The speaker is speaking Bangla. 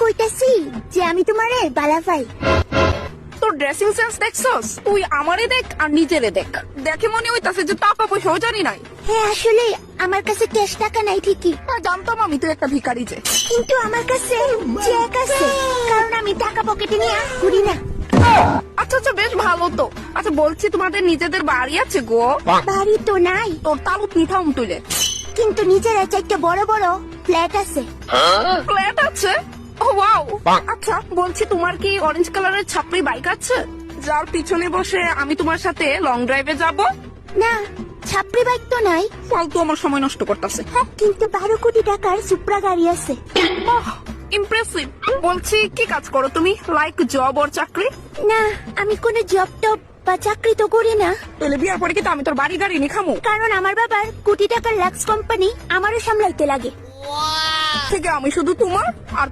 কইতাছি যে আমি তোমারে বালা পাই। তোর ড্রেসিং সেন্স দেখছস? তুই আমারে দেখ আর নিজেরে দেখ, দেখে মনে হইতাছে যে টাকা পয়সাও জানি নাই। হ্যাঁ আসলে আমার কাছে ক্যাশ টাকা নাই ঠিকই, জানতাম আমি তুই একটা ভিখারি যে। কিন্তু আমার কাছে চেক আছে, কারণ আমি টাকা পকেটে নিয়ে ঘুরি না। আচ্ছা আচ্ছা, বেশ ভালো তো। আচ্ছা বলছি, তোমাদের নিজেদের বাড়ি আছে গো? বাড়ি তো নাই, তোর তালুক মিঠাম তুলে। কিন্তু নিজের চারটা বড় বড় ফ্ল্যাট আছে। ফ্ল্যাট আছে? ও ওয়াও। আচ্ছা বলছি, তোমার কি অরেঞ্জ কালারের ছাপড়ি বাইক আছে, যার পিছনে বসে আমি তোমার সাথে লং ড্রাইভে যাব? না, ছাপড়ি বাইক তো নাই, ফালতু আমার সময় নষ্ট করতেছে। কিন্তু 12 কোটি টাকার সুপ্রা গাড়ি আছে। ইমপ্রেসিভ। বলছি, কি কাজ করো তুমি? লাইক জব ওর চাকরি? না, আমি কোনো জব টব বা চাকরি তো করি না, তাহলে বিয়ার পরে কি আমি তোর বাড়ি গাড়ি নিয়ে খামু? কারণ আমার বাবার কোটি টাকার লাক্স কোম্পানি আমারও সামলাইতে লাগে। থেকে আমি শুধু তোমার আর